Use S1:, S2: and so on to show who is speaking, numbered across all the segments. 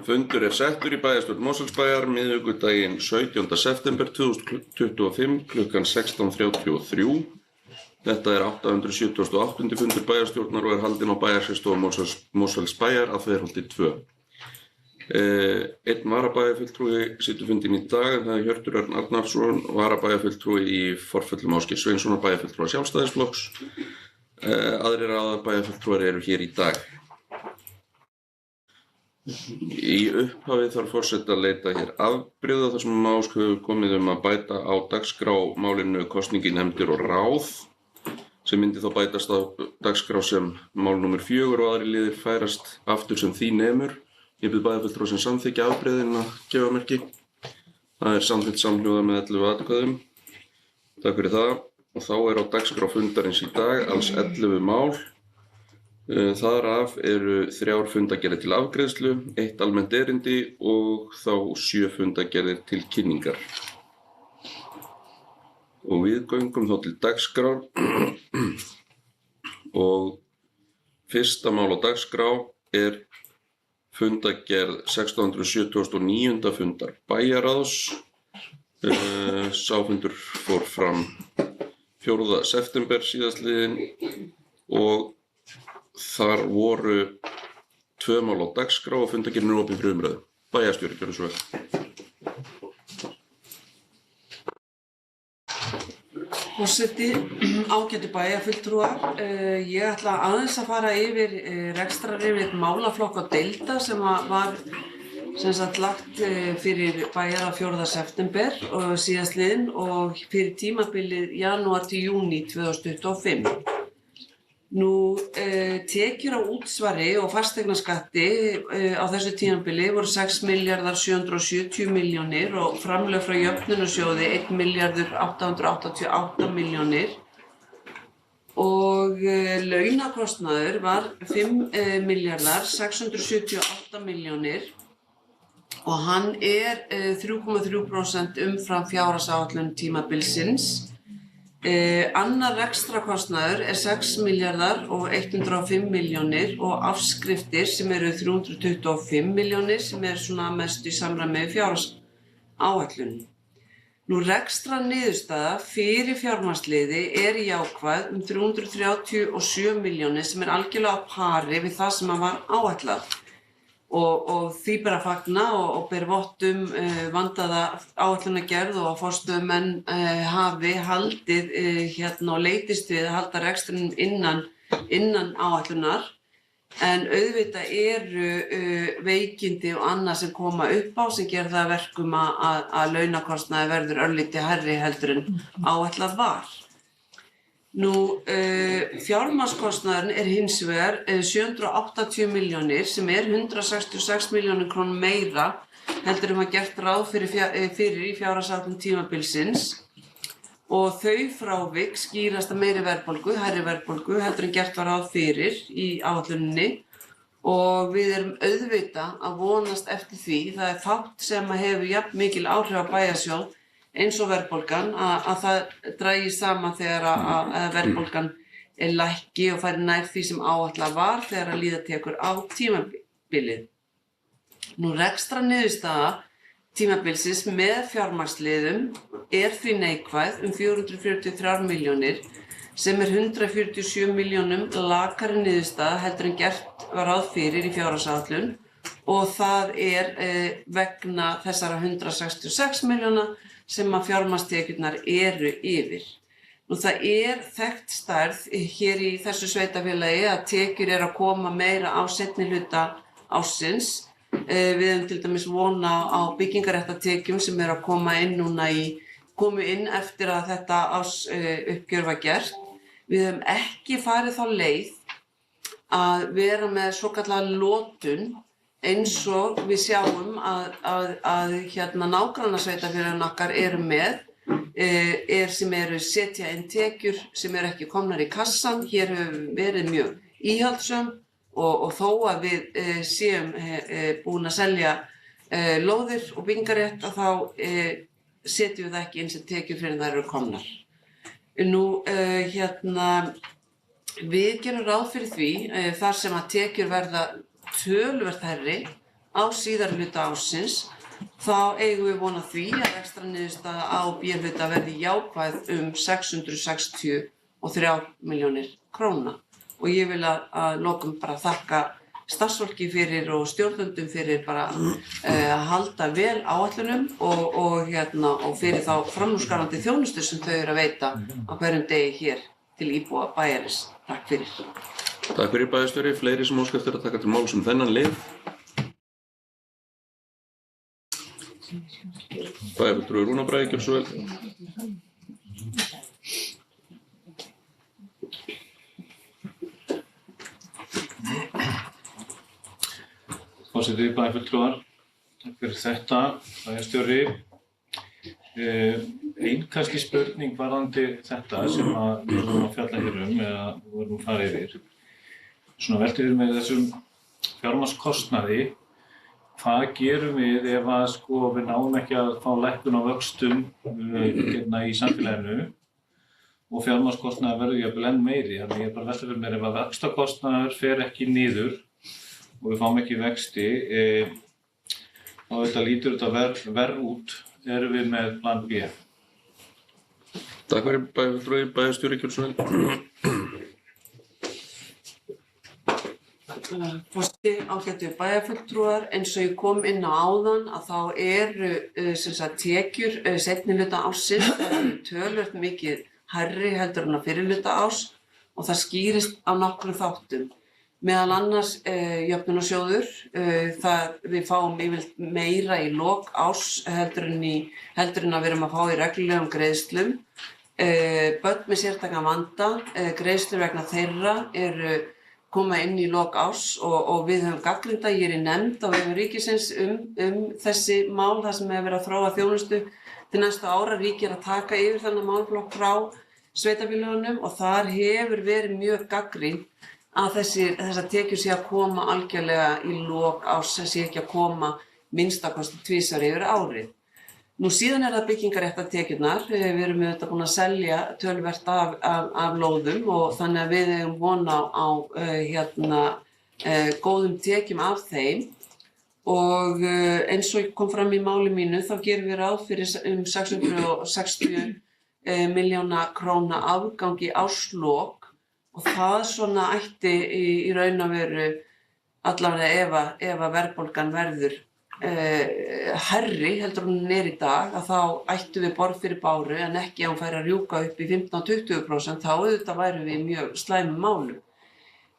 S1: Fundur settur í bæjarstjórn Mosfellsbæjar miðvikudaginn 17. september 2025 klukkan 16:33. Þetta 878. fundur bæjarstjórnar og haldinn á bæjarskrifstofu Mosfellsbæjar að Þverholti 2. Einn varabæjarfulltrúi situr fundinn í dag en það Hjörtur Örn Arnarsson, varabæjarfulltrúi í forföllum Ásgeir Sveinssonar, bæjarfulltrúa Sjálfstæðisflokks. Aðrir aðalbæjarfulltrúar eru hér í dag. Í upphafi þarf forseti að leita hér afbrigða þar sem ásk hefur komið að bæta á dagskrá málinu kosning í nefndir og ráð sem myndi þá bætast á dagskrá sem mál númer 4 og aðrir liðir færast aftur sem því nemur. Ég bið bæjarfulltrúa sem samþykkja afbrigðin að gefa merki. Það samþykkt samhljóða með 11 atkvæðum. Takk fyrir það. Og þá á dagskrá fundarins í dag alls 11 mál. Þar af eru 3 fundagerðir til afgreiðslu, 1 almennt erindi og þá 7 fundagerðir til kynningar. Og við göngum þá til dagskrár og fyrsta mál á dagskrá fundagerð 679. fundar bæjarráðs. Sá fundur fór fram 4. september síðastliðinn og þar voru 2 mál á dagskrá og fundagerðin opin fyrir umræðu. Bæjarstjóri, gjörðu svo vel.
S2: Forseti, ágætu bæjarfulltrúar, ég ætla aðeins að fara yfir rekstrarrifrit málaflokka og deilda sem var lagt fyrir bæjar á 4. september og síðastliðinn og fyrir tímabilið janúar til júní 2025. Tekjur á útsvari og fasteignaskatti á þessu tímabili voru 6.770 milljónir og framlög frá jöfnunarsjóði 1.888 milljónir og launakostnaður var 5.678 milljónir og hann 3,3% umfram fjárhagsáætlun tímabilsins. Annar rekstrakostnaður 6.105 milljónir og afskriftir sem eru 325 milljónir sem svona mest í samræmi við fjárhagsáætlun. Rekstraniðurstaða fyrir fjármagnsliði jákvæð 337 milljónir sem algjörlega á pari við það sem var áætlað. Og því ber að fagna og ber vott vandaða áætlunargerð og forstöðumenn hafi haldið og leitist við að halda rekstrinum innan áætlunar. En auðvitað eru veikindi og annað sem koma upp á sem gerir það að verkum að launakostnaður verður örlítið hærri heldur en áætlað var. Fjármagnskostnaðurinn hins vegar 780 milljónir sem 166 milljónir krónum meira heldur var gert ráð fyrir í fjárhagsáætlun tímabilsins og þau frávik skýrast að meiri verðbólgu, hærri verðbólgu heldur en gert var ráð fyrir í áætluninni og við erum auðvitað að vonast eftir því. Það fátt sem hefur jafn mikil áhrif á bæjarsjóð eins og verðbólgan að það dragist saman þegar að verðbólgan lækki og fari nær því sem áætlað var þegar að líða tekur á tímabilið. Rekstraniðurstaða tímabilsins með fjármagnsliðum því neikvæð 443 milljónir sem 147 milljónum lakari niðurstaða heldur en gert var ráð fyrir í fjárhagsáætlun og það vegna þessara 166 milljóna sem að fjármagnstekjurnar eru yfir. Það þekkt stærð hér í þessu sveitafélagi að tekjur að koma meira á seinni hluta ársins. Við höfum til dæmis vona á byggingaréttartekjum sem að koma inn komu inn eftir að þetta ársuppgjör var gert. Við höfum ekki farið þá leið að vera með svokallaða lotun eins og við sjáum að nágrannasveitarfélögin okkar eru með, sem eru setja inn tekjur sem eru ekki komnar í kassan. Hér hefur verið mjög íhaldssöm og þó að við séum búin að selja lóðir og byggingarétt þá setjum við það ekki inn sem tekjur fyrir þær eru komnar. Við gerum ráð fyrir því þar sem að tekjur verða töluvert hærri á síðari hluta ársins þá eigum við von á því að rekstrarniðurstaða A og B hluta verði jákvæð 663 milljónir króna. Og ég vil að lokum bara þakka starfsfólki fyrir og stjórnendum fyrir bara að halda vel áætlunum og fyrir þá framúrskarandi þjónustu sem þau eru að veita á hverjum degi hér til íbúa bæjarins. Takk fyrir.
S1: Takk fyrir bæjarstjóri. Fleiri sem óska eftir að taka til máls þennan lið. Bæjarfulltrúi Rúnar Bragi, gjörðu svo vel.
S3: Forseti, bæjarfulltrúar, takk fyrir þetta, bæjarstjóri. Ein kannski spurning varðandi þetta sem við vorum að fjalla hér eða vorum að fara yfir. Svona velti fyrir með þessum fjármagnskostnaði. Hvað gerum við ef við náum ekki að fá lækkun á vöxtum í samfélaginu og fjármagnskostnaður verður jafnvel enn meiri. Þannig ég bara velti fyrir mér ef að vaxtakostnaður fer ekki niður og við fáum ekki vexti, þá lítur þetta verr út, erum við með plan B.
S1: Takk fyrir bæjarfulltrúi, bæjarstjóri, gjörðu svo vel.
S2: Forseti, ágætu bæjarfulltrúar, eins og ég kom inn á áðan að þá eru tekjur seinni hluta ársins töluvert mikið hærri heldur en á fyrri hluta árs og það skýrist á nokkrum þáttum. Meðal annars jöfnunarsjóður, við fáum yfirleitt meira í lok árs heldur en að við erum að fá í reglulegum greiðslum. Börn með sérstakan vanda, greiðslur vegna þeirra eru koma inn í lok árs og við höfum gagnrýnt ég í nefnd á vegum ríkisins þessi mál þar sem hefur verið að þróa þjónustu til næstu ára. Ríkið að taka yfir þennan málflokk frá sveitarfélögunum og þar hefur verið mjög gagnrýnt að þessar tekjur sé að koma algjörlega í lok árs, sé ekki að koma minnstakosti tvisvar yfir árið. Nú síðan það byggingarréttartekjurnar, við erum auðvitað búin að selja töluvert af lóðum og þannig að við eigum von á góðum tekjum af þeim og eins og kom fram í máli mínu þá gerum við ráð fyrir 660 milljóna króna afgangi árslok og það svona ætti í raun og veru allavega ef að verðbólgan verður hærri heldur hún í dag að þá ættum við borð fyrir báru en ekki að hún færi að rjúka upp í 15-20% þá auðvitað værum við í mjög slæmum málum.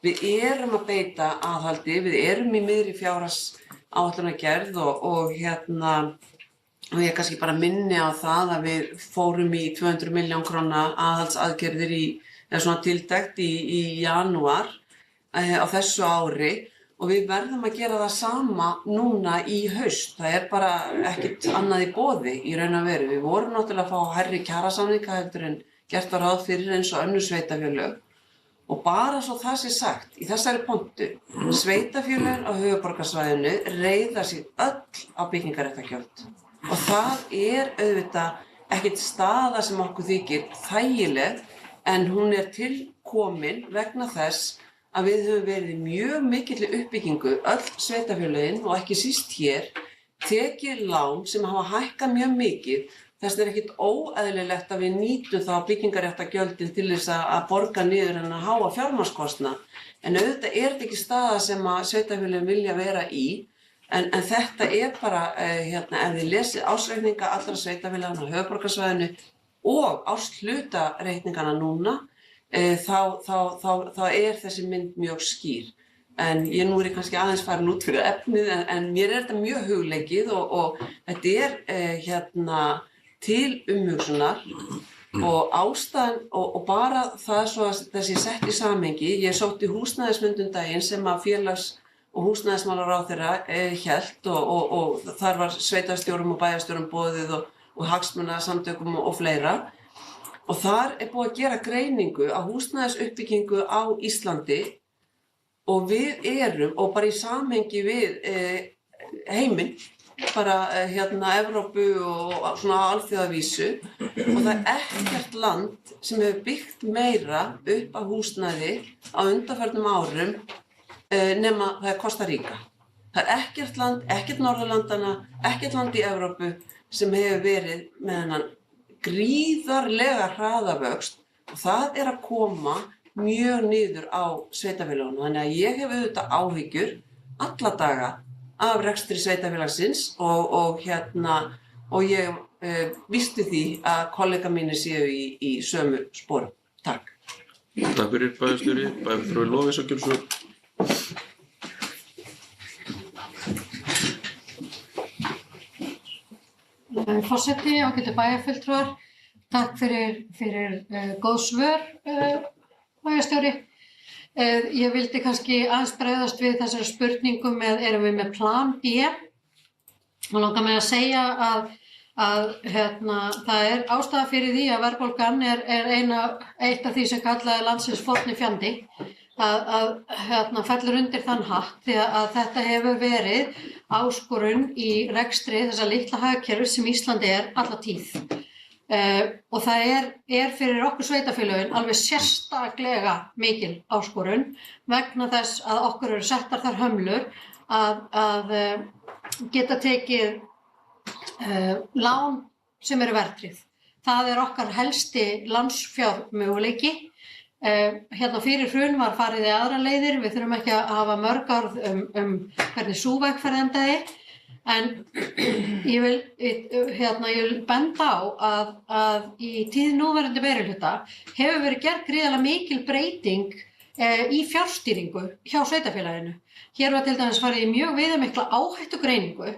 S2: Við erum að beita aðhaldi, við erum í miðri fjárhagsáætlunargerð og ég kannski bara minni á það að við fórum í 200 milljón króna aðhaldsaðgerðir eða svona tildekt í janúar á þessu ári og við verðum að gera það sama núna í haust. Það bara ekkert annað í boði í raun og veru. Við vorum náttúrulega að fá hærri kjarasamninga heldur en gert var ráð fyrir eins og önnur sveitarfélög. Og bara svo það sé sagt, í þessari pontu, sveitarfélögin á höfuðborgarsvæðinu reiða sig öll á byggingarréttargjöld. Og það auðvitað ekkert staða sem okkur þykir þægileg, en hún til komin vegna þess að við höfum verið í mjög mikilli uppbyggingu, öll sveitarfélögin og ekki síst hér, tekið lán sem hafa hækkað mjög mikið. Þess ekkert óeðlilegt að við nýtum þá byggingarréttargjöldin til þess að borga niður en að háa fjármagnskostnað. En auðvitað þetta ekki staða sem að sveitarfélögin vilja vera í, en þetta bara, ef þið lesið ársreikninga allra sveitarfélaganna á höfuðborgarsvæðinu og árshlutareikningana núna, þá þessi mynd mjög skýr. En nú ég kannski aðeins farin út fyrir efnið, en mér þetta mjög hugleikið og þetta til umhugsunar og ástæðan og bara það svo að þessi sett í samhengi. Ég sótti húsnæðisfund daginn sem að félags- og húsnæðismálaráðherra hélt og þar var sveitarstjórum og bæjarstjórum boðið og hagsmunasamtökum og fleira. Og þar búið að gera greiningu á húsnæðisuppbyggingu á Íslandi og við erum, og bara í samhengi við heiminn, bara Evrópu og svona alþjóðavísu, og það ekkert land sem hefur byggt meira upp af húsnæði á undanförnum árum nema það Costa Rica. Það ekkert land, ekkert Norðurlandana, ekkert land í Evrópu sem hefur verið með hennan gríðarlega hraðavöxt og það að koma mjög niður á sveitarfélögunum. Þannig að ég hef auðvitað áhyggjur alla daga af rekstri sveitarfélagsins og ég vísti því að kollega mínir séu í sömu sporum. Takk.
S1: Takk fyrir bæjarstjóri, bæjarfulltrúi Lovísa Gylfsson.
S4: Forseti, ágætu bæjarfulltrúar, takk fyrir góð svör, bæjarstjóri. Ég vildi kannski aðeins bregðast við þessari spurningu erum við með plan B? Og langar mig að segja að það ástæða fyrir því að verðbólgan eitt af því sem kallaði landsins forni fjandi að fellur undir þann hatt því að þetta hefur verið áskorun í rekstri þessa litla hagkerfis sem Íslandi alla tíð. Og það fyrir okkur sveitarfélögin alveg sérstaklega mikil áskorun vegna þess að okkur eru settar þar hömlur að geta tekið lán sem eru verðtryggð. Það okkar helsti lánsfjármöguleiki. Fyrir hrun var farið í aðrar leiðir, við þurfum ekki að hafa mörg orð hvernig sú vegferð endaði. En ég vil benda á að í tíð núverandi meirihluta hefur verið gerð gríðarlega mikil breyting í fjárstýringu hjá sveitarfélaginu. Hér var til dæmis farið í mjög viðamikla áhættugreiningu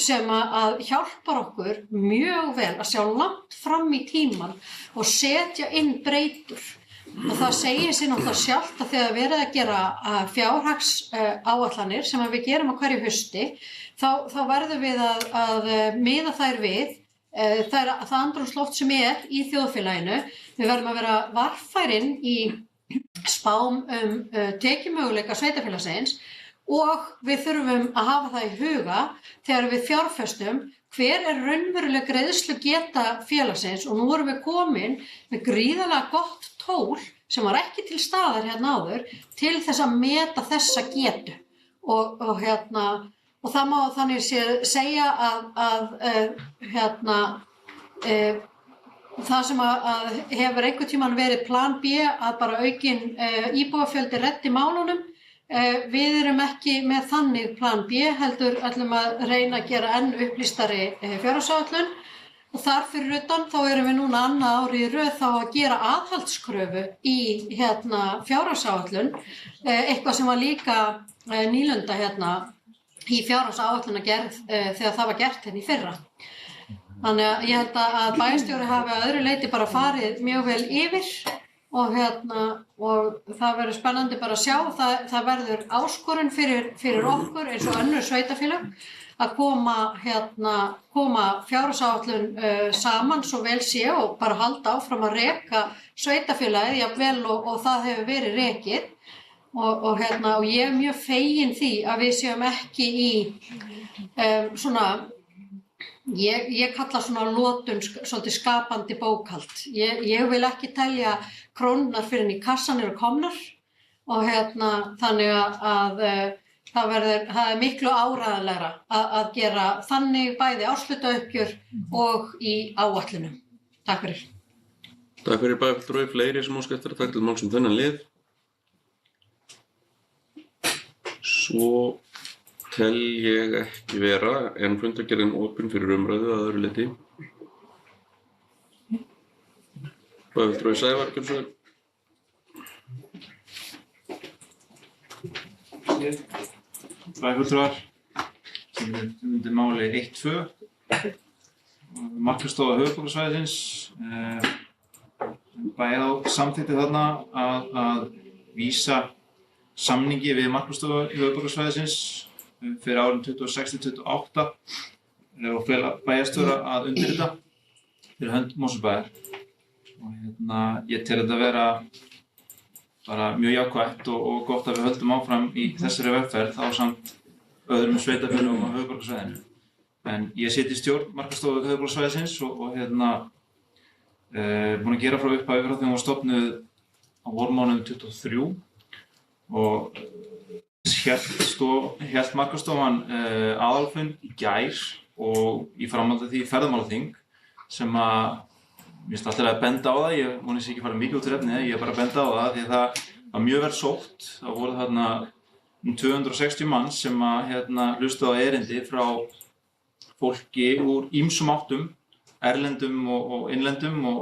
S4: sem að hjálpar okkur mjög vel að sjá langt fram í tímann og setja inn breytur. Og það segir sig náttúrulega sjálft að þegar verið að gera fjárhagsáætlanir sem við gerum á hverju hausti, þá verðum við að miða þær við það andrúmsloft sem í þjóðfélaginu. Við verðum að vera varfærin í spám tekjumöguleika sveitarfélagsins og við þurfum að hafa það í huga þegar við fjárfestum hver raunveruleg greiðslugeta félagsins og nú erum við komin með gríðarlega gott tól sem var ekki til staðar hérna áður til þess að meta þessa getu og það má þannig segja að það sem að hefur einhvern tímann verið plan B að bara aukinn íbúafjöldi reddi málunum. Við erum ekki með þannig plan B, heldur ætlum að reyna að gera enn upplýstari fjárhagsáætlun og þar fyrir utan þá erum við núna annað árið í röð þá að gera aðhaldskröfu í fjárhagsáætlun, eitthvað sem var líka nýlunda í fjárhagsáætlunagerð þegar það var gert í fyrra. Þannig að ég held að bæjarstjóri hafi að öðru leyti bara farið mjög vel yfir og það verður spennandi bara að sjá, það verður áskorun fyrir okkur eins og önnur sveitarfélög að koma fjárhagsáætlun saman svo vel sé og bara halda áfram að reka sveitarfélagið jafnvel og það hefur verið rekið og ég mjög fegin því að við séum ekki í Ég kalla svona lotun svolítið skapandi bókhald. Ég vil ekki telja krónurnar fyrir í kassan eru komnar og þannig að það miklu áræðanlegra að gera þannig bæði árshlutauppgjör og í áætlunum. Takk fyrir.
S1: Takk fyrir bæjarfulltrúi, fleiri sem óska eftir að taka til máls þennan lið. Svo tel ég ekki vera en fundargerðin opin fyrir umræðu að öðru leyti. Bæjarfulltrúi Sævar Gylfsson.
S3: Bæjarfulltrúar sem undir máli 1.2 Markaðsstofa höfuðborgarsvæðisins samþykkti þarna að vísa samningi við Markaðsstofu höfuðborgarsvæðisins fyrir árin 26-28 og fela bæjarstjóra að undirrita fyrir hönd Mosfellsbæjar. Og ég tel þetta vera bara mjög jákvætt og gott að við höldum áfram í þessari vegferð ásamt öðrum sveitarfélögum á höfuðborgarsvæðinu. En ég sit í stjórn Markaðsstofu höfuðborgarsvæðisins og búin að gera frá upphafi frá því hún var stofnuð á vormánuðum 23 og
S5: hélt markaðsstofan aðalfund í gær og í framhaldi af því ferðamálaþing sem að mér finnst alltaf að benda á það, ég vonist ekki fara mikið út úr efnið, ég er bara að benda á það því að það var mjög vel sótt. Það voru þarna 260 manns sem að hlustuðu á erindi frá fólki úr ýmsum áttum, erlendum og innlendum og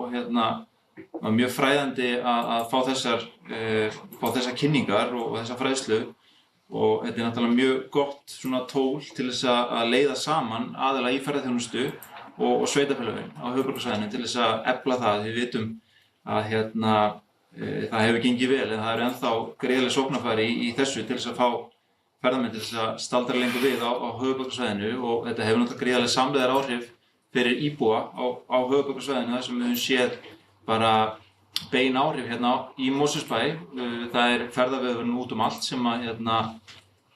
S5: var mjög fræðandi að fá þessar kynningar og þessa fræðslu og þetta er náttúrulega mjög gott svona tól til þess að leiða saman aðila í ferðaþjónustu og sveitarfélögin á höfuðborgarsvæðinu til þess að efla það. Við vitum að það hefur gengið vel en það eru ennþá gríðarleg sóknarfæri í þessu til þess að fá ferðamenn til þess að staldra lengur við á höfuðborgarsvæðinu og þetta hefur náttúrulega gríðarleg samlegðar áhrif fyrir íbúa á höfuðborgarsvæðinu þar sem við höfum séð bara bein áhrif í Mosfellsbæ. Það er ferðavefurinn út allt sem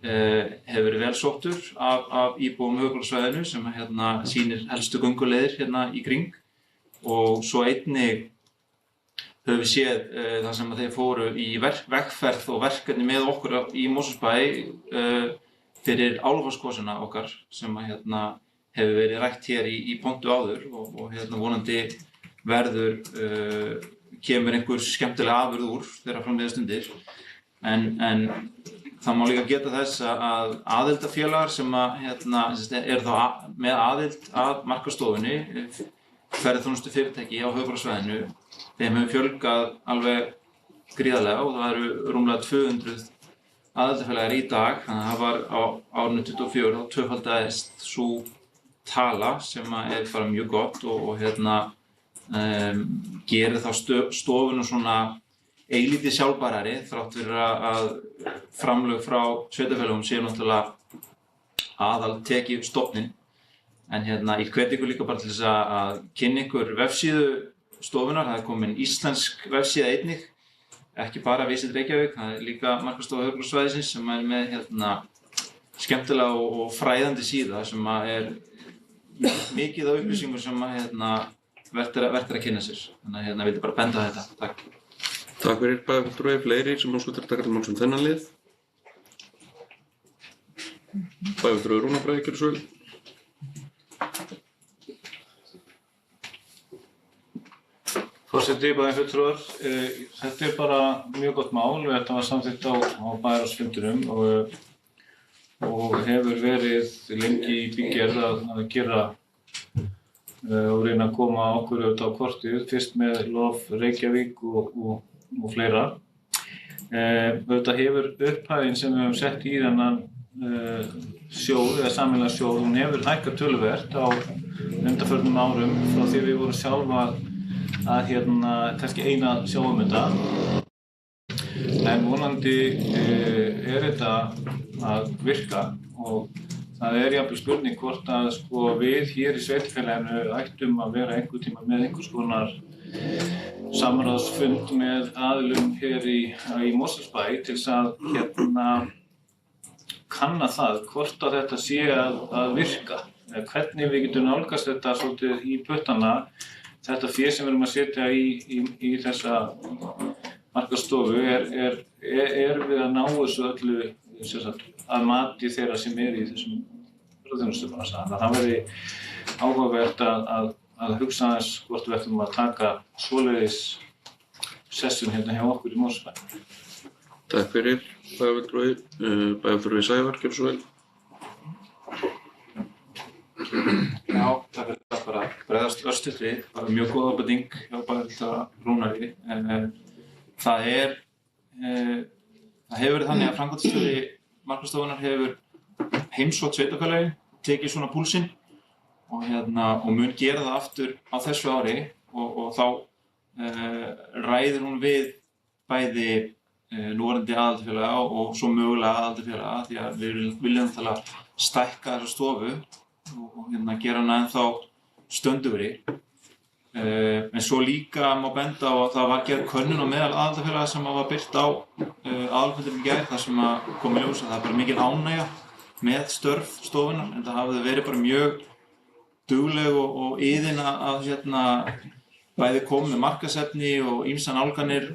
S5: hefur verið vel sóttur af íbúum höfuðborgarsvæðinu sem sýnir helstu gönguleiðir í kring og svo einnig höfum við séð þar sem þeir fóru í vegferð og verkefni með okkur í Mosfellsbæ fyrir Álafossgosuna okkar sem hefur verið rætt hér í pontu áður og vonandi kemur einhver skemmtileg afurð úr þeirra framleiða stundir en það má líka geta þess að aðildarfélagar sem eru þá með aðild að markaðsstofunni ferðaþjónustufyrirtæki á höfuðborgarsvæðinu þeim hefur fjölgað alveg gríðarlega og það eru rúmlega 200 aðildarfélagar í dag þannig að það var á árinu 2024 þá tvöfaldaðist sú tala sem er bara mjög gott og gerir þá stofuna svona eilítið sjálfbærari þrátt fyrir að framlög frá sveitarfélögum séu náttúrulega aðaltekið stofninn en ég hvet ykkur líka bara til þess að kynna ykkur vefsíðu stofunar. Það er komin íslensk vefsíða einnig, ekki bara Visit Reykjavík, það er líka markaðsstofa höfuðborgarsvæðisins sem er með skemmtilega og fræðandi síða sem er mikið af upplýsingum sem vert er að kynna sér. Þannig að vildi bara benda á þetta. Takk.
S1: Takk fyrir bæjarfulltrúi, fleiri sem óskar að taka til máls þennan lið. Bæjarfulltrúi Rúnar Bragi, gjörðu svo vel.
S3: Forseti, bæjarfulltrúar, þetta er bara mjög gott mál. Þetta var samþykkt á bæjarráðsfundinum og hefur verið lengi í bígerð að gera og reyna að koma okkur auðvitað á kortið, fyrst með Lof Reykjavík og fleira. Auðvitað hefur upphæðin sem við höfum sett í þennan sjóð eða sameiginlega sjóð, hún hefur hækkað töluvert á undanförnum árum frá því við vorum sjálf að kannski eina sjáum þetta. En vonandi er þetta að virka og það er jafnvel spurning hvort að við hér í sveitarfélaginu ættum að vera einhvern tíma með einhvers konar samráðsfund með aðilum hér í Mosfellsbæ til þess að kanna það hvort að þetta sé að virka. Hvernig við getum nálgast þetta svolítið í puttana, þetta fé sem við erum að setja í þessa markaðsstofu er við að ná þessu öllu að mati þeirra sem í þessum ferðaþjónustubransa. Þannig að það verði áhugavert að hugsa aðeins hvort við ættum að taka svoleiðis sessun hjá okkur í Mosfellsbæ.
S1: Takk fyrir bæjarfulltrúi Sævar, gjörðu svo vel.
S5: Já, takk fyrir það bara bregðast örstutt við, bara mjög góð ábending hjá bæjarfulltrúa Rúnari. Það hefur verið þannig að framkvæmdastjóri markaðsstofunnar hefur heimsótt sveitarfélögin, tekið svona púlsinn og mun gera það aftur á þessu ári og þá ræðir hún við bæði núverandi aðildarfélaga og svo mögulega aðildarfélaga því að við viljum stækka þessa stofu og gera hana ennþá stöndugri. En svo líka má benda á að það var gerð könnun á meðal aðildarfélaga sem var birt á aðalfundinum í gær þar sem kom í ljós að það er bara mikil ánægja með störf stofunnar en það hafði verið bara mjög dugleg og iðin að bæði koma með markaðsefni og ýmsar nálganir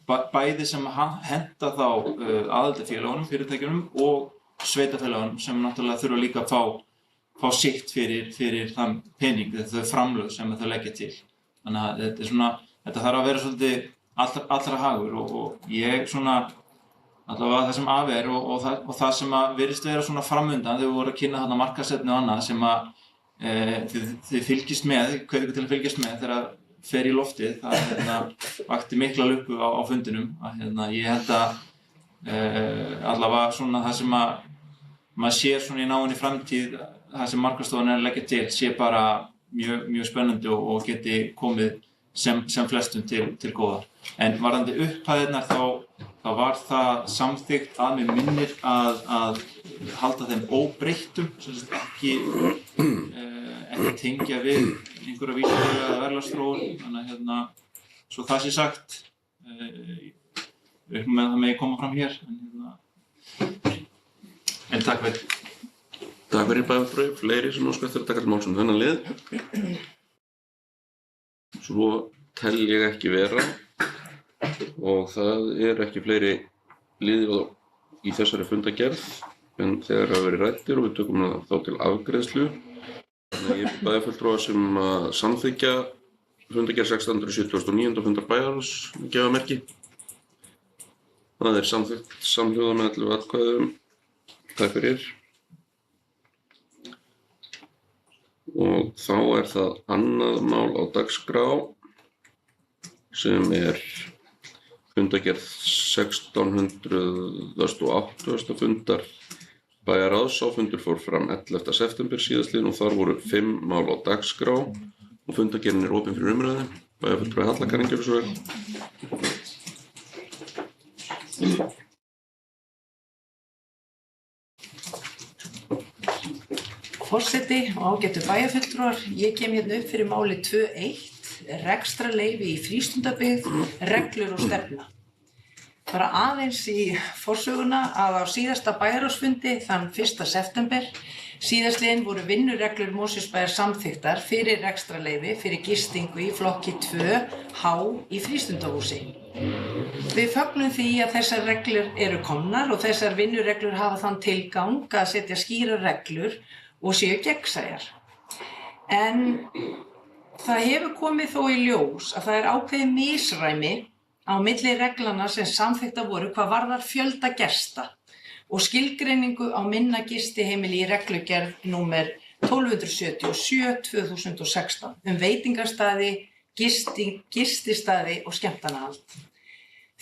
S5: bæði sem henta þá aðildarfélögunum, fyrirtækjunum og sveitafélögunum sem náttúrulega þurfa líka að fá sitt fyrir þann pening, þau framlög sem þau leggja til. Þannig að þetta þarf að vera svolítið allra hagur og ég svona, allavega það sem af og það sem að virðist vera svona framundan þegar við vorum að kynna þarna markaðssetni og annað sem að þið fylgist með, hvet ykkur til að fylgjast með þegar fer í loftið, það vakti mikla lukku á fundinum. Ég held að allavega svona það sem að maður sér svona í náinni framtíð, það sem markaðsstofan að leggja til, sé bara mjög spennandi og geti komið sem flestum til góðar. En varðandi upphæðirnar þá var það samþykkt að mig minnir að halda þeim óbreyttum, sem ekki tengja við einhverja vísindalega eða verðlagsþróun. Þannig að svo það sé sagt, upp með það megi koma fram hér. En takk fyrir.
S1: Takk fyrir bæjarfulltrúi, fleiri sem óska eftir að taka til máls um þennan lið. Svo tel ég ekki vera og það ekki fleiri liðir í þessari fundagerð en þegar hafa verið ræddir og við tökum þá til afgreiðslu. Þannig að ég bæjarfulltrúa sem að samþykkja fundagerð 679. fundar bæjarráðs gefa merki. Það samþykkt samhljóða með 11 atkvæðum. Takk fyrir. Og þá það annað mál á dagskrá sem fundagerð 1608. fundar bæjarráðs. Sá fundur fór fram 11. september síðastliðinn og þar voru 5 mál á dagskrá og fundagerðin opin fyrir umræðu. Bæjarfulltrúi Halla Karin gjörðu svo vel.
S6: Forseti og ágætu bæjarfulltrúar, ég kem hérna upp fyrir máli 2.1, rekstrarleyfi í frístundabyggð, reglur og stefna. Bara aðeins í forsöguna að á síðasta bæjarráðsfundi þann 1. september síðastliðinn voru vinnureglur Mosfellsbæjar samþykktar fyrir rekstrarleyfi fyrir gistingu í flokki 2H í frístundahúsi. Við fögnum því að þessar reglur eru komnar og þessar vinnureglur hafa þann tilgang að setja skýrar reglur og séu gegnsæjar. En það hefur komið þó í ljós að það ákveðið misræmi á milli reglana sem samþykktar voru hvað varðar fjölda gesta og skilgreiningu á minna gistiheimili í reglugerð númer 1277/2016 veitingastaði, gististaði og skemmtanahald.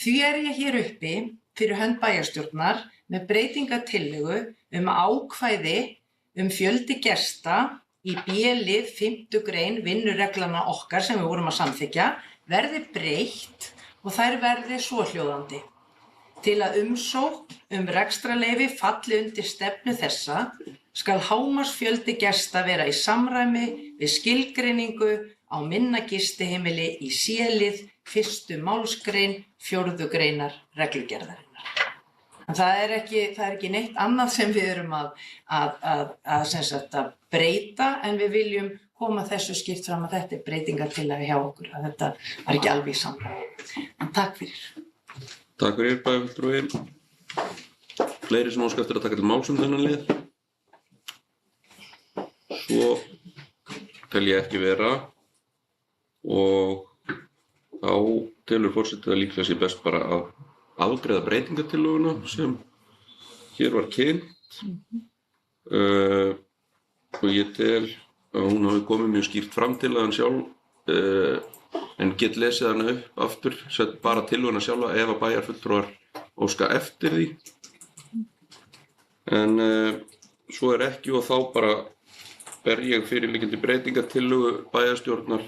S6: Því ég hér uppi fyrir hönd bæjarstjórnar með breytingatillögu ákvæði fjöldi gesta í B-lið 5. grein vinnureglana okkar sem við vorum að samþykkja verði breytt og þær verði svohljóðandi. Til að umsókn rekstrarleyfi falli undir stefnu þessa skal hámarksfjöldi gesta vera í samræmi við skilgreiningu á minna gistiheimili í C-lið 1. málsgrein 4. greinar reglugerðarinnar. En það ekki neitt annað sem við erum að breyta en við viljum koma þessu skýrt fram að þetta breytingartillaga hjá okkur, að þetta var ekki alveg í samræmi. En takk fyrir.
S1: Takk fyrir bæjarfulltrúi. Fleiri sem óska eftir að taka til máls um þennan lið. Svo tel ég ekki vera og þá telur forseti að líklega sé best bara að afgreiða breytingatillöguna sem hér var kynnt. Og ég tel að hún hafi komið mjög skýrt fram til að hann sjálf en get lesið hana upp aftur, sett bara tillöguna sjálfa ef að bæjarfulltrúar óska eftir því. En svo ekki og þá bara ber ég fyrirliggjandi breytingatillögu bæjarstjórnar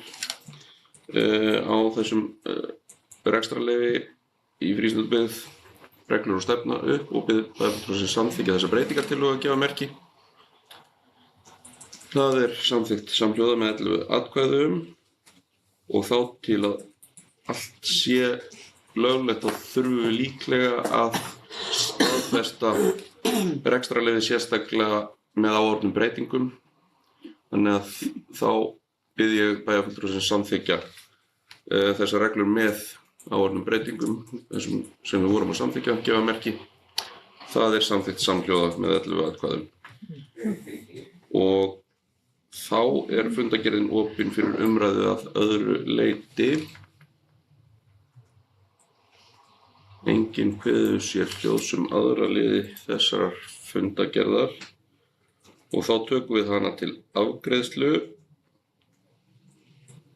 S1: á þessum rekstrarleyfi í frístundabyggð, reglur og stefna upp og bið bæjarfulltrúa sem samþykkja þessa breytingatillögu að gefa merki. Það samþykkt samhljóða með 11 atkvæðum og þá til að allt sé löglegt þá þurfum við líklega að staðfesta rekstrarleyfi sérstaklega með áorðnum breytingum. Þannig að þá bið ég bæjarfulltrúa sem samþykkja þessar reglur með áorðnum breytingum, þessum sem við vorum að samþykkja, gefa merki. Það samþykkt samhljóða með 11 atkvæðum. Og þá fundargerðin opin fyrir umræðu að öðru leyti. Enginn kveður sér hljóðs aðra liði þessarar fundargerðar og þá tökum við hana til afgreiðslu.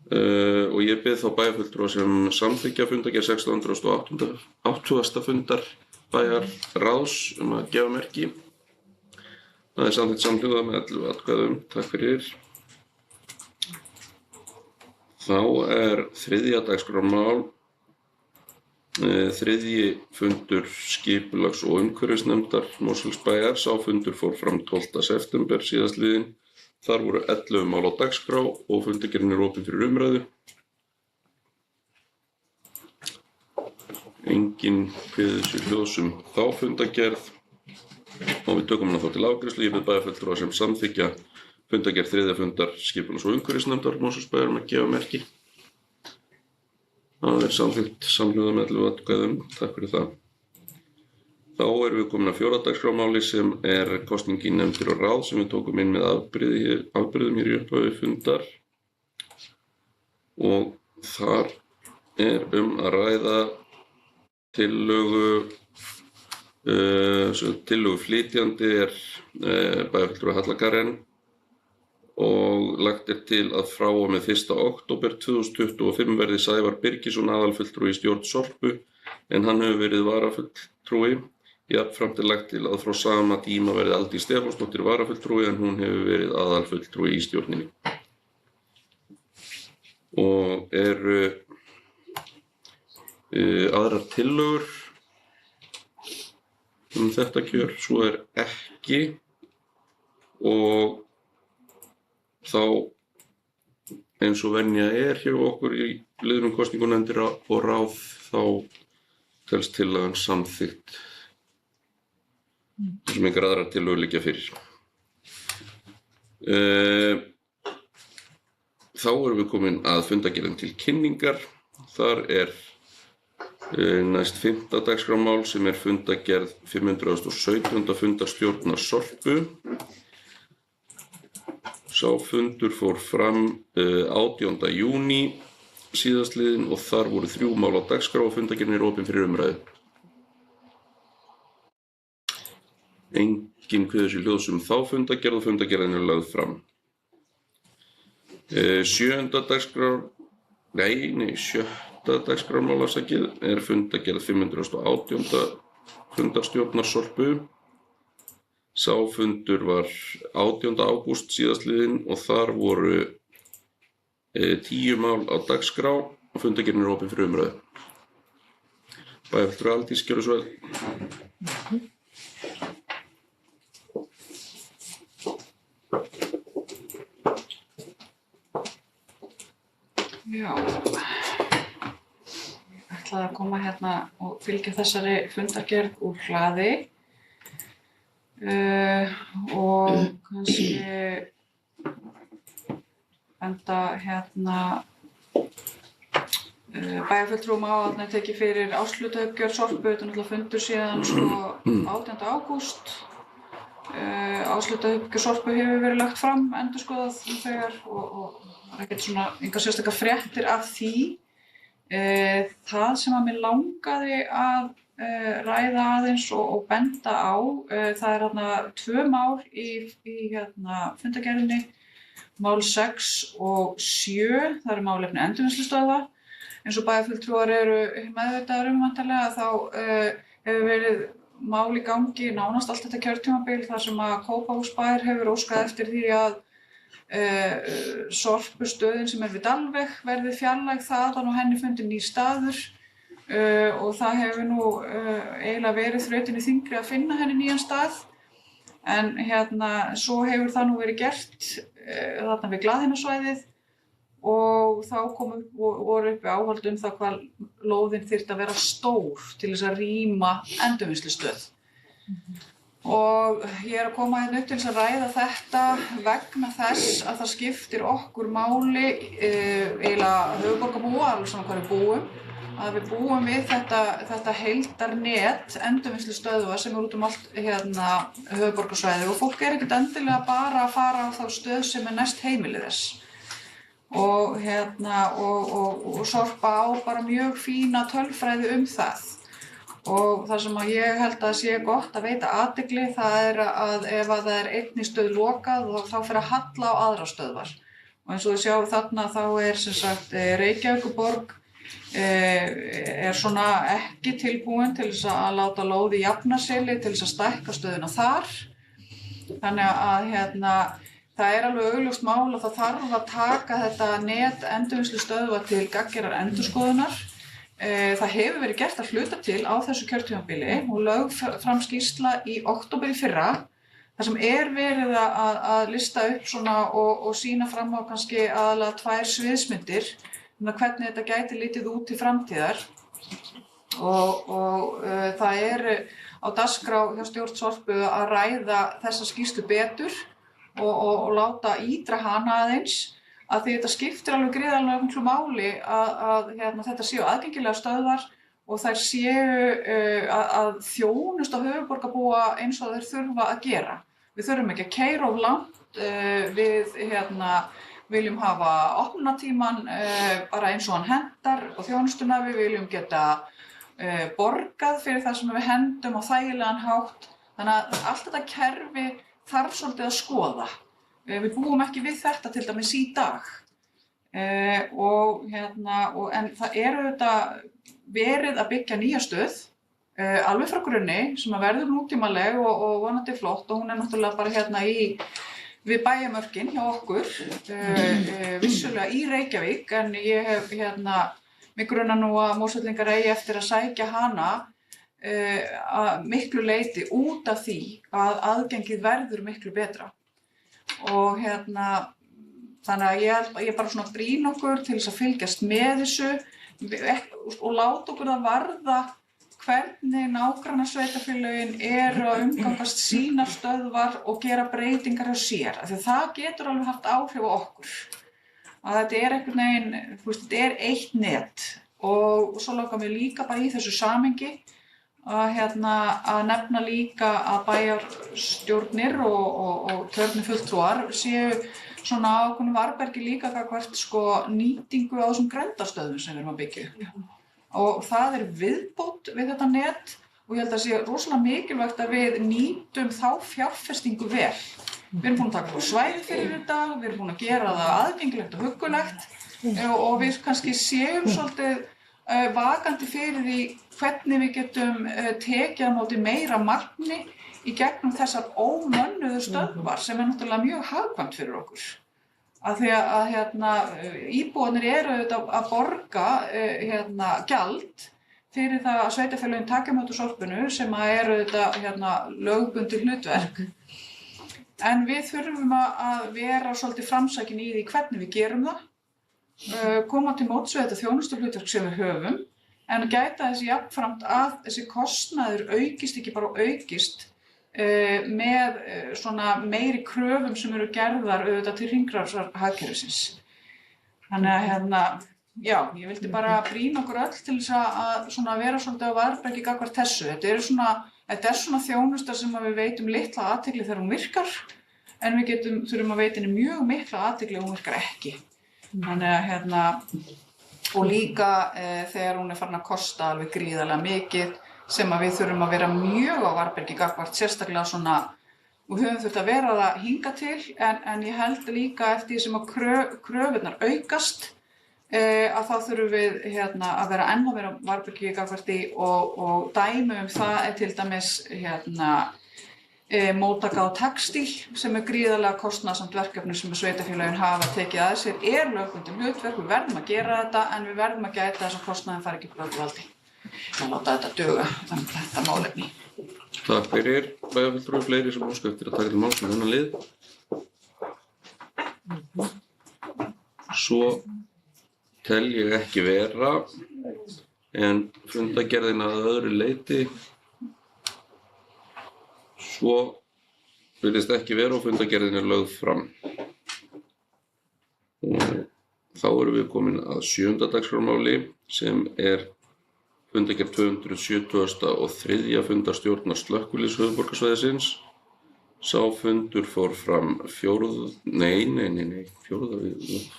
S1: Og ég bið þá bæjarfulltrúa sem samþykkja fundargerð 680. fundar bæjarráðs að gefa merki. Það samþykkt samhljóða með 11 atkvæðum. Takk fyrir. Þá þriðja dagskrármál, þriðji fundur skipulags- og umhverfisnefndar Mosfellsbæjar. Sá fundur fór fram 12. september síðastliðinn. Þar voru 11 mál á dagskrá og fundargerðin opin fyrir umræðu. Enginn kveður sér hljóðs þá fundargerð og við tökum hana þá til afgreiðslu. Ég bið bæjarfulltrúa sem samþykkja fundargerð þriðja fundar skipulags- og umhverfisnefndar Mosfellsbæjar að gefa merki. Það samþykkt samhljóða með 11 atkvæðum. Takk fyrir það. Þá við komin að 4. dagskrármáli sem kosning í nefndir og ráð sem við tókum inn með afbrigðum hér í upphafi fundar. Og þar að ræða tillögu flytjandi bæjarfulltrúi Halla Karen og lagt til að frá og með 1. október 2025 verði Sævar Birgisson aðalfulltrúi í stjórn Sorpu en hann hefur verið varafulltrúi. Jafnframt lagt til að frá sama tíma verði Aldís Stefánsdóttir varafulltrúi en hún hefur verið aðalfulltrúi í stjórninni. Og aðrar tillögur þetta kjör, svo ekki og þá eins og venja hjá okkur í liðnum kosningunefndir og ráð þá telst tillagan samþykkt sem engar aðrar tillögur liggja fyrir. Þá við komin að fundargerðin til kynningar. Þar næst 5. dagskrármál sem fundargerð 517. fundar stjórnar Sorpu. Sá fundur fór fram 18. júní síðastliðinn og þar voru 3 mál á dagskrá og fundargerðin opin fyrir umræðu. Enginn kveður sér hljóðs þá fundargerð og fundargerðin lögð fram. 7. dagskrármál fundargerð 518. fundar stjórnar Sorpu. Sá fundur var 18. ágúst síðastliðinn og þar voru 10 mál á dagskrá og fundargerðin opin fyrir umræðu. Bæjarfulltrúi Aldís, gjörðu svo vel.
S7: Já, ég ætlaði að koma hérna og fylgja þessari fundargerð úr hlaði og kannski benda hérna bæjarfulltrúum á að það tekið fyrir árshlutauppgjör Sorpu, þetta náttúrulega fundur síðan 18. ágúst. Árshlutauppgjör Sorpu hefur verið lagt fram, endurskoðað þegar og það ekkert svona engar sérstakar fréttir af því. Það sem að mér langaði að ræða aðeins og benda á, það þarna 2 mál í fundargerðinni, mál 6 og 7, það málefni endurvinnslustöðva. Eins og bæjarfulltrúar meðvitaðir væntanlega þá hefur verið mál í gangi nánast allt þetta kjörtímabil þar sem að Kópavogsbær hefur óskað eftir því að Sorpustöðin sem við Dalveg verði fjarlægð þaðan og henni fundinn nýr staður og það hefur nú eiginlega verið þrautinni þyngri að finna henni nýjan stað en svo hefur það nú verið gert þarna við Glaðheimasvæðið og þá voru uppi áhald það hvað lóðin þyrfti að vera stór til þess að rýma endurvinnslustöð. Og ég að koma hérna upp til þess að ræða þetta vegna þess að það skiptir okkur máli eiginlega höfuðborgarbúa, alveg svona hvar við búum að við búum við þetta heildarnet endurvinnslustöðva sem út allt höfuðborgarsvæðið og fólk ekkert endilega bara að fara á þá stöð sem næst heimili þess. Og Sorpa á bara mjög fína tölfræði það. Og það sem að ég held að sé gott að veita athygli, það að ef að það einni stöð lokað þá fer að halla á aðra stöðvar. Og eins og þið sjáum þarna þá sem sagt Reykjavíkurborg svona ekki tilbúin til þess að láta lóð í Jafnaseli til þess að stækka stöðuna þar. Þannig að það alveg augljóst mál að það þarf að taka þetta net endurvinnslustöðva til gagngerrar endurskoðunar. Það hefur verið gert að hluta til á þessu kjörtímabili og lögð fram skýrsla í október í fyrra þar sem verið að lista upp svona og sýna fram á kannski aðalega 2 sviðsmyndir hvernig þetta gæti litið út til framtíðar og það á dagskrá hjá stjórn Sorpu að ræða þessa skýrslu betur og láta ítra hana aðeins að því þetta skiptir alveg gríðarlega miklu máli að þetta séu aðgengilega stöðvar og þær séu að þjónusta höfuðborgarbúa eins og þeir þurfa að gera. Við þurfum ekki að keyra of langt, við viljum hafa opnunartímann bara eins og hann hentar og þjónustuna, við viljum geta borgað fyrir það sem við hendum á þægilegan hátt. Þannig að allt þetta kerfi þarf svolítið að skoða. Við búum ekki við þetta til dæmis í dag. En það auðvitað verið að byggja nýja stöð, alveg frá grunni, sem að verður nútímaleg og vonandi flott og hún náttúrulega bara við bæjarmörkin hjá okkur, vissulega í Reykjavík, en ég hef mig grunar nú að Mosfellingar eigi eftir að sækja hana að miklu leyti út af því að aðgengið verður miklu betra. Og þannig að ég bara svona brýn okkur til þess að fylgjast með þessu og láta okkur að varða hvernig nágrannasveitarfélögin að umgangast sínar stöðvar og gera breytingar hjá sér. Af því það getur alveg haft áhrif á okkur. Að þetta einhvern veginn, þetta eitt net og svo langar mér líka bara í þessu samhengi að nefna líka að bæjarstjórnir og kjörnir fulltrúar séu svona ákveðnu varðbergi líka gagnvart nýtingu á þessum grenndarstöðum sem við erum að byggja upp. Og það viðbót við þetta net og ég held að sé rosalega mikilvægt að við nýtum þá fjárfestingu vel. Við erum búin að taka svæði fyrir þetta, við erum búin að gera það aðgengilegt og huggulegt og við kannski séum svolítið vakandi fyrir því hvernig við getum tekið á móti meira magni í gegnum þessar ómönnuðu stöðvar sem náttúrulega mjög hagkvæmt fyrir okkur. Af því að íbúarnir auðvitað að borga gjald fyrir það að sveitarfélögin taki á móti Sorpunu sem auðvitað lögbundið hlutverk. En við þurfum að vera svolítið framsækin í því hvernig við gerum það, koma til móts við þetta þjónustuhlutverk sem við höfum, en gæta þessi jafnframt að þessi kostnaður aukist ekki bara aukist með svona meiri kröfum sem eru gerðar auðvitað til hringrásarhagkerfisins. Þannig að ég vildi bara brýna okkur öll til þess að vera svolítið á varðbergi gagnvart þessu. Þetta er svona þjónusta sem við veitum litla athygli þegar hún virkar, en við þurfum að veita henni mjög mikla athygli ef hún virkar ekki. Þannig að og líka þegar hún farin að kosta alveg gríðarlega mikið sem við þurfum að vera mjög á varðbergi gagnvart, sérstaklega svona, og höfum þurft að vera það hingað til, en ég held líka eftir því sem að kröfurnar aukast, að þá þurfum við að vera enn meira á varðbergi gagnvart í og dæmi það til dæmis móttaka á textíl sem gríðarlega kostnaðarsamt verkefni sem sveitarfélögin hafa tekið að sér lögbundið hlutverk, við verðum að gera þetta en við verðum að gæta þess að kostnaðin fari ekki brot valdi. Að láta þetta duga þetta málefni.
S1: Takk fyrir. Bæjarfulltrúi fleiri sem óska eftir að taka til máls með þennan lið. Svo tel ég ekki vera, en fundargerðin að öðru leyti. Svo virðist ekki vera og fundargerðin lögð fram. Og þá erum við komin að 7. dagskrármáli sem fundargerð 273. fundar stjórnar slökkviliðs höfuðborgarsvæðisins. Sá fundur fór fram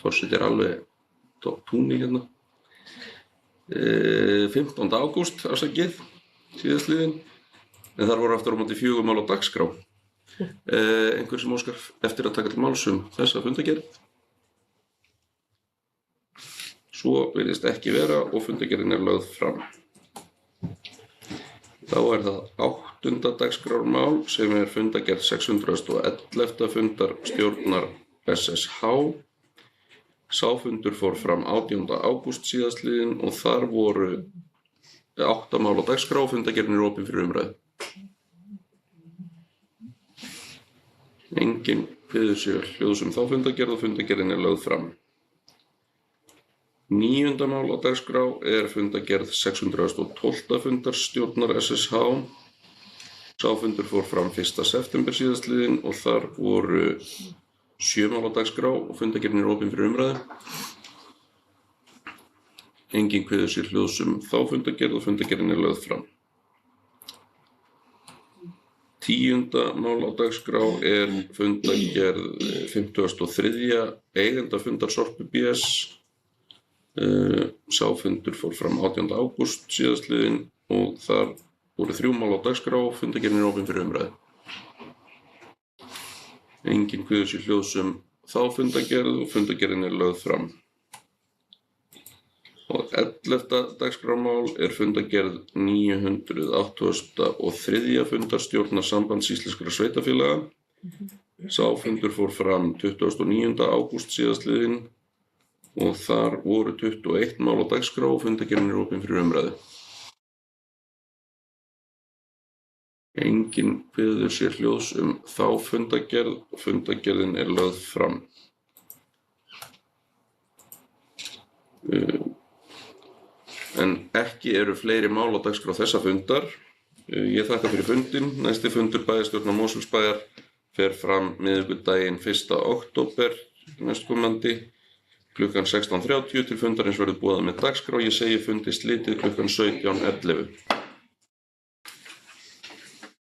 S1: forseti alveg túnni hérna. 15. ágúst afsakið síðastliðinn, en þar voru aftur á móti 4 mál á dagskrá. Einhver sem óskar eftir að taka til máls þessa fundargerð? Svo virðist ekki vera og fundargerðin lögð fram. Þá það 8. dagskrármál sem fundargerð 611. fundar stjórnar SSH. Sá fundur fór fram 18. ágúst síðastliðinn og þar voru 8 mál á dagskrá og fundargerðin opin fyrir umræðu. Enginn kveður sér hljóðs þá fundargerð og fundargerðin lögð fram. 9. mál á dagskrá fundargerð 612. fundar stjórnar SSH. Sá fundur fór fram 1. september síðastliðinn og þar voru 7 mál á dagskrá og fundargerðin opin fyrir umræðu. Enginn kveður sér hljóðs þá fundargerð og fundargerðin lögð fram. 10. mál á dagskrá fundargerð 53. eigendafundar Sorpu BS. Sá fundur fór fram 18. ágúst síðastliðinn og þar voru 3 mál á dagskrá og fundargerðin opin fyrir umræðu. Enginn kveður sér hljóðs þá fundargerð og fundargerðin lögð fram. Og 11. dagskrármál fundargerð 983. fundar stjórnar Sambands íslenskra sveitarfélaga. Sá fundur fór fram 29. ágúst síðastliðinn og þar voru 21 mál á dagskrá og fundargerðin opin fyrir umræðu. Enginn kveður sér hljóðs þá fundargerð og fundargerðin lögð fram. En ekki eru fleiri mál á dagskrá þessa fundar. Ég þakka fyrir fundinn. Næsti fundur bæjarstjórnar Mosfellsbæjar fer fram miðvikudaginn 1. október næstkomandi klukkan 16:30 til fundarins verður boðað með dagskrá. Ég segi fundi slitið klukkan 17:11.